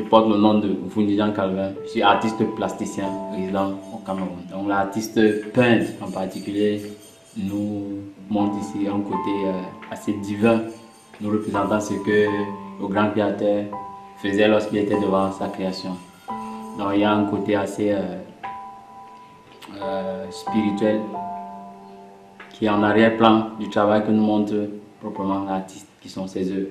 porte le nom de Vunijan Calvin. Je suis artiste plasticien résident au Cameroun. Donc l'artiste peintre en particulier nous montre ici un côté assez divin, nous représentant ce que le grand créateur faisait lorsqu'il était devant sa création. Donc il y a un côté assez spirituel qui est en arrière-plan du travail que nous montre proprement l'artiste, qui sont ses œuvres.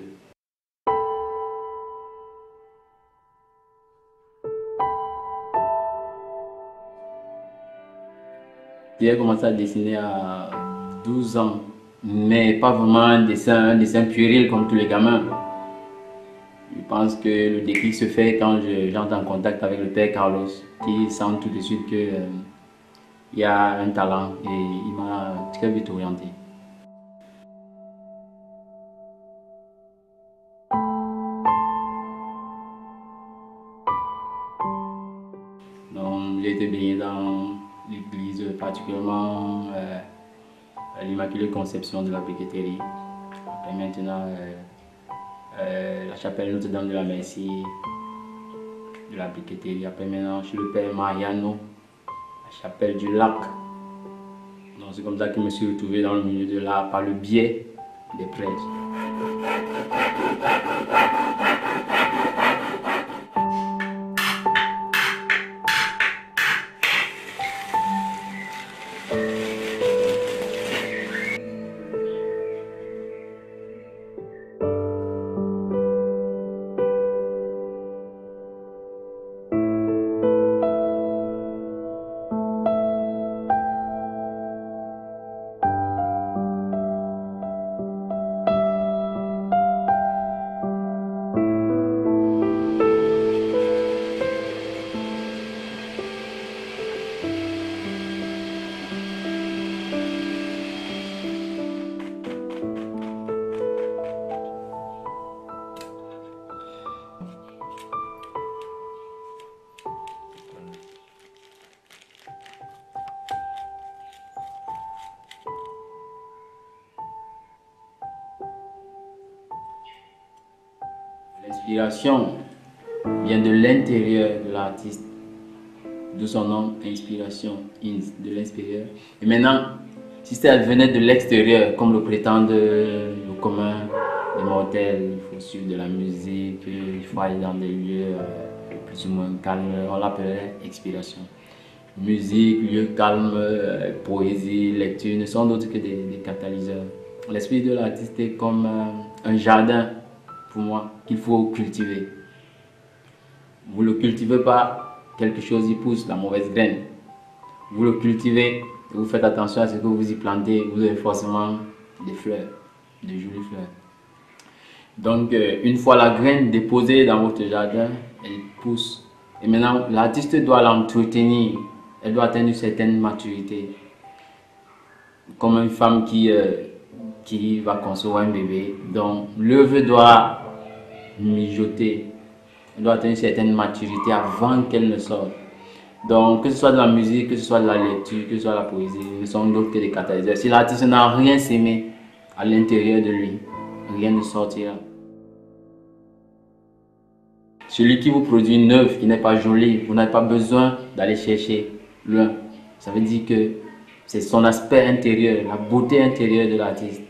J'ai commencé à dessiner à 12 ans, mais pas vraiment un dessin puéril comme tous les gamins. Je pense que le déclic se fait quand j'entre en contact avec le père Carlos, qui sent tout de suite qu'il y a un talent et il m'a très vite orienté. Donc j'ai été baigné dans l'église, particulièrement l'Immaculée Conception de la Briqueterie. Après maintenant, la chapelle Notre-Dame de la Merci de la Briqueterie. Après maintenant, chez le père Mariano, la chapelle du Lac. Donc c'est comme ça que je me suis retrouvé dans le milieu de l'art par le biais des prêtres. L'inspiration vient de l'intérieur de l'artiste, de son nom, inspiration, de l'intérieur. Et maintenant, si ça venait de l'extérieur, comme le prétendent le commun des mortels, il faut suivre de la musique, il faut aller dans des lieux plus ou moins calmes, on l'appellerait expiration. Musique, lieu calme, poésie, lecture ne sont d'autres que des catalyseurs. L'esprit de l'artiste est comme un jardin pour moi qu'il faut cultiver. Vous ne le cultivez pas, quelque chose y pousse, la mauvaise graine. Vous le cultivez, vous faites attention à ce que vous y plantez, vous avez forcément des fleurs, de jolies fleurs. Donc une fois la graine déposée dans votre jardin, elle pousse. Et maintenant, l'artiste doit l'entretenir, elle doit atteindre une certaine maturité. Comme une femme qui va concevoir un bébé, donc l'œuvre doit mijoter, elle doit atteindre une certaine maturité avant qu'elle ne sorte. Donc que ce soit de la musique, que ce soit de la lecture, que ce soit de la poésie, ne sont d'autres que des catalyseurs. Si l'artiste n'a rien sémé à l'intérieur de lui, rien ne sortira. Celui qui vous produit une œuvre qui n'est pas jolie, vous n'avez pas besoin d'aller chercher loin. Ça veut dire que c'est son aspect intérieur, la beauté intérieure de l'artiste.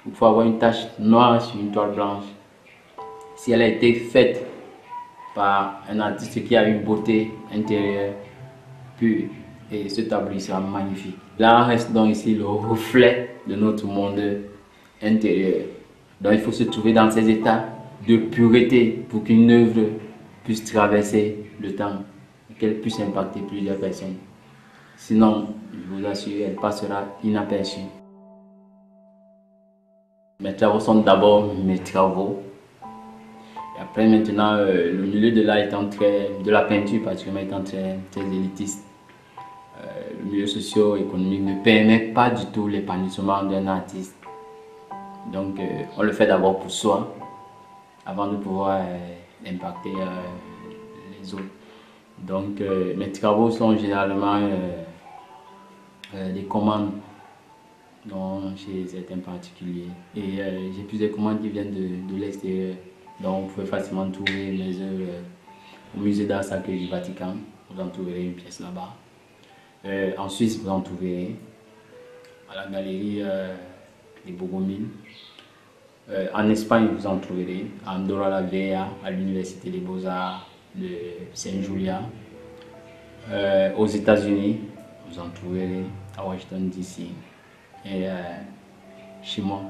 Il faut avoir une tache noire sur une toile blanche. Si elle a été faite par un artiste qui a une beauté intérieure pure, et ce tableau sera magnifique. Là reste donc ici le reflet de notre monde intérieur. Donc il faut se trouver dans ces états de pureté pour qu'une œuvre puisse traverser le temps, qu'elle puisse impacter plusieurs personnes. Sinon, je vous assure, elle passera inaperçue. Mes travaux sont d'abord mes travaux. Et après maintenant, le milieu de l'art étant de la peinture particulièrement étant très élitiste. Le milieu socio-économique ne permet pas du tout l'épanouissement d'un artiste. Donc on le fait d'abord pour soi, avant de pouvoir impacter les autres. Donc mes travaux sont généralement des commandes chez certains particuliers. Et j'ai plusieurs commandes qui viennent de l'extérieur. Donc vous pouvez facilement trouver mes œuvres au musée d'art sacré du Vatican, vous en trouverez une pièce là-bas. En Suisse, vous en trouverez à la galerie des Bogomil. En Espagne, vous en trouverez à Andorra la Vella, à l'Université des Beaux-Arts de Saint-Julia. Aux États-Unis, vous en trouverez à Washington DC et chez moi.